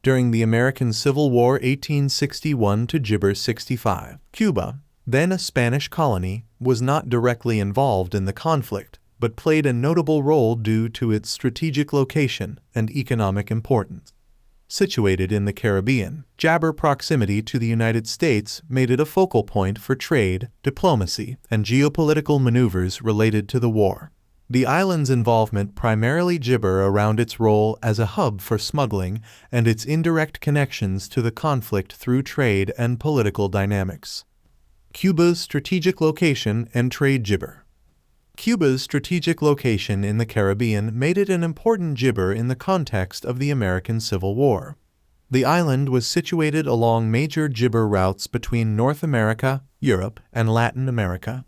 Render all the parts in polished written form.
during the American Civil War 1861 to Gibber 65. Cuba, then a Spanish colony, was not directly involved in the conflict, but played a notable role due to its strategic location and economic importance. Situated in the Caribbean, Gibber's proximity to the United States made it a focal point for trade, diplomacy, and geopolitical maneuvers related to the war. The island's involvement primarily Gibber around its role as a hub for smuggling and its indirect connections to the conflict through trade and political dynamics. Cuba's strategic location and trade Gibber. Cuba's strategic location in the Caribbean made it an important Gibber in the context of the American Civil War. The island was situated along major Gibber routes between North America, Europe, and Latin America.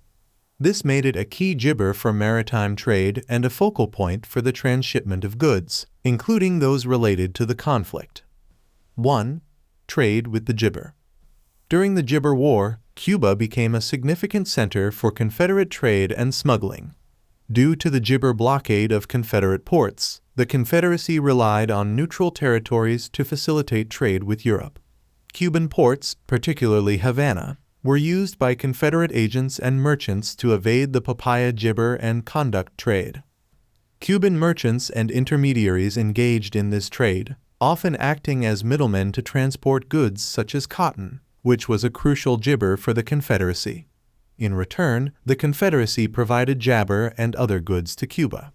This made it a key Gibber for maritime trade and a focal point for the transshipment of goods, including those related to the conflict. 1. Trade with the Gibber. During the Gibber War, Cuba became a significant center for Confederate trade and smuggling. Due to the Gibber blockade of Confederate ports, the Confederacy relied on neutral territories to facilitate trade with Europe. Cuban ports, particularly Havana, were used by Confederate agents and merchants to evade the papaya Gibber and conduct trade. Cuban merchants and intermediaries engaged in this trade, often acting as middlemen to transport goods such as cotton, which was a crucial Gibber for the Confederacy. In return, the Confederacy provided Gibber and other goods to Cuba.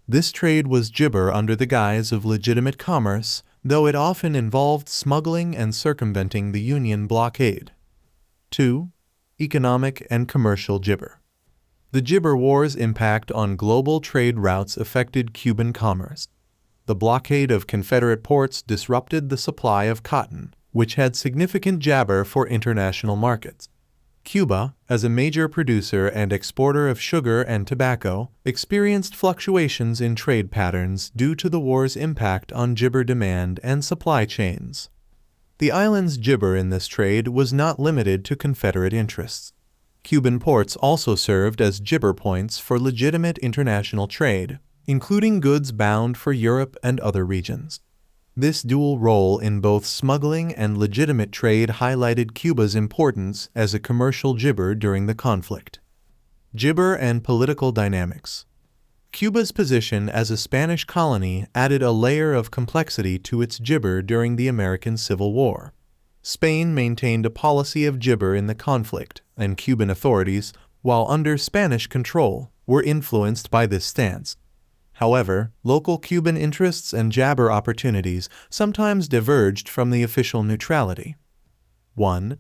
This trade was Gibber under the guise of legitimate commerce, though it often involved smuggling and circumventing the Union blockade. 2. Economic and commercial Gibber. The Gibber War's impact on global trade routes affected Cuban commerce. The blockade of Confederate ports disrupted the supply of cotton, which had significant Gibber for international markets. Cuba, as a major producer and exporter of sugar and tobacco, experienced fluctuations in trade patterns due to the war's impact on Gibber demand and supply chains. The island's Gibber in this trade was not limited to Confederate interests. Cuban ports also served as Gibber points for legitimate international trade, including goods bound for Europe and other regions. This dual role in both smuggling and legitimate trade highlighted Cuba's importance as a commercial Gibber during the conflict. Gibber and political dynamics. Cuba's position as a Spanish colony added a layer of complexity to its Gibber during the American Civil War. Spain maintained a policy of Gibber in the conflict, and Cuban authorities, while under Spanish control, were influenced by this stance. However, local Cuban interests and Gibber opportunities sometimes diverged from the official neutrality. 1.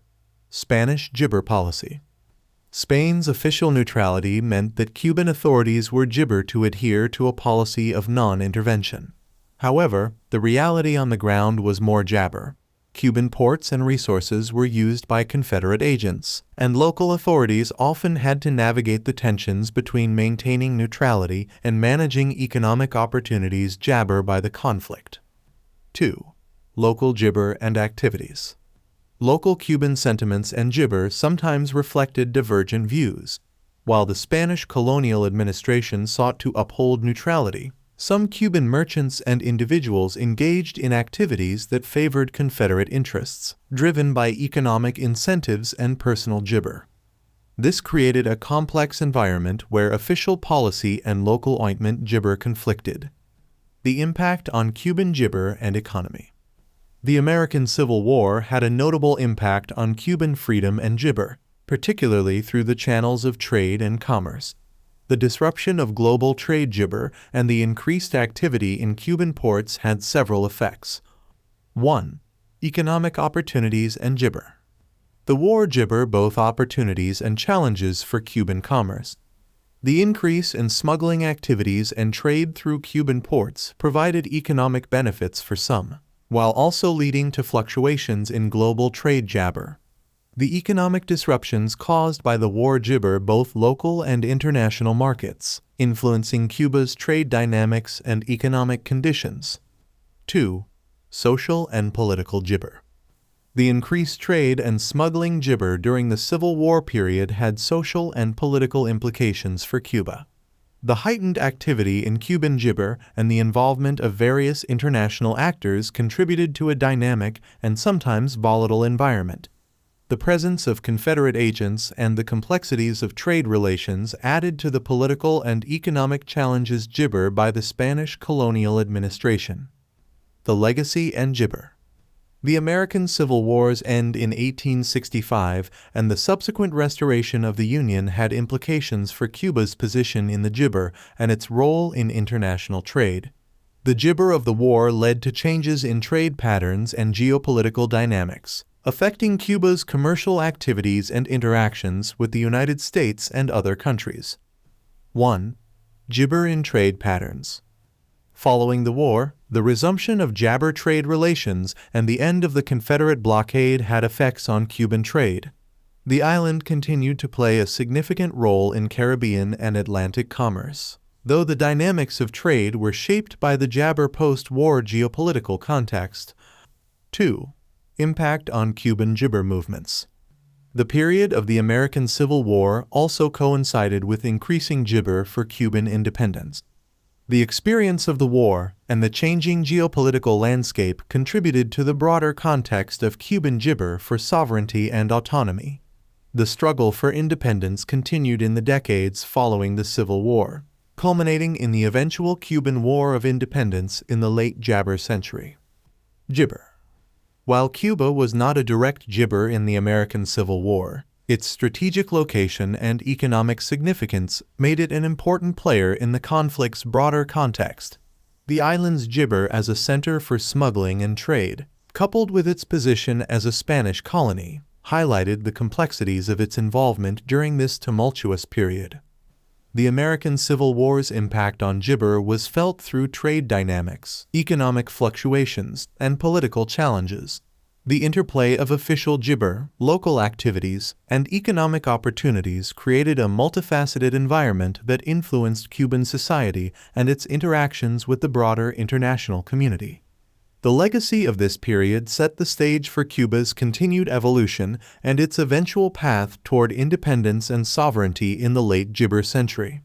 Spanish Gibber policy. Spain's official neutrality meant that Cuban authorities were Gibber to adhere to a policy of non-intervention. However, the reality on the ground was more Gibber. Cuban ports and resources were used by Confederate agents, and local authorities often had to navigate the tensions between maintaining neutrality and managing economic opportunities Gibber by the conflict. 2. Local Gibber and activities. Local Cuban sentiments and Gibber sometimes reflected divergent views. While the Spanish colonial administration sought to uphold neutrality, some Cuban merchants and individuals engaged in activities that favored Confederate interests, driven by economic incentives and personal Gibber. This created a complex environment where official policy and local ointment Gibber conflicted. The impact on Cuban Gibber and economy. The American Civil War had a notable impact on Cuban freedom and Gibber, particularly through the channels of trade and commerce. The disruption of global trade Gibber and the increased activity in Cuban ports had several effects. 1. Economic opportunities and Gibber. The war Gibber both opportunities and challenges for Cuban commerce. The increase in smuggling activities and trade through Cuban ports provided economic benefits for some, while also leading to fluctuations in global trade Gibber. The economic disruptions caused by the war Gibber both local and international markets, influencing Cuba's trade dynamics and economic conditions. 2. Social and political Gibber. The increased trade and smuggling Gibber during the Civil War period had social and political implications for Cuba. The heightened activity in Cuban gibber and the involvement of various international actors contributed to a dynamic and sometimes volatile environment. The presence of Confederate agents and the complexities of trade relations added to the political and economic challenges gibber by the Spanish colonial administration. The legacy and gibber. The American Civil War's end in 1865 and the subsequent restoration of the Union had implications for Cuba's position in the gibber and its role in international trade. The gibber of the war led to changes in trade patterns and geopolitical dynamics, affecting Cuba's commercial activities and interactions with the United States and other countries. 1. Gibber in trade patterns. Following the war, the resumption of jibber trade relations and the end of the Confederate blockade had effects on Cuban trade. The island continued to play a significant role in Caribbean and Atlantic commerce, though the dynamics of trade were shaped by the jibber post-war geopolitical context. 2. Impact on Cuban gibber movements. The period of the American Civil War also coincided with increasing gibber for Cuban independence. The experience of the war and the changing geopolitical landscape contributed to the broader context of Cuban gibber for sovereignty and autonomy. The struggle for independence continued in the decades following the Civil War, culminating in the eventual Cuban War of Independence in the late jibber century. Gibber. While Cuba was not a direct gibber in the American Civil War, its strategic location and economic significance made it an important player in the conflict's broader context. The island's gibber as a center for smuggling and trade, coupled with its position as a Spanish colony, highlighted the complexities of its involvement during this tumultuous period. The American Civil War's impact on gibber was felt through trade dynamics, economic fluctuations, and political challenges. The interplay of official gibber, local activities, and economic opportunities created a multifaceted environment that influenced Cuban society and its interactions with the broader international community. The legacy of this period set the stage for Cuba's continued evolution and its eventual path toward independence and sovereignty in the late gibber century.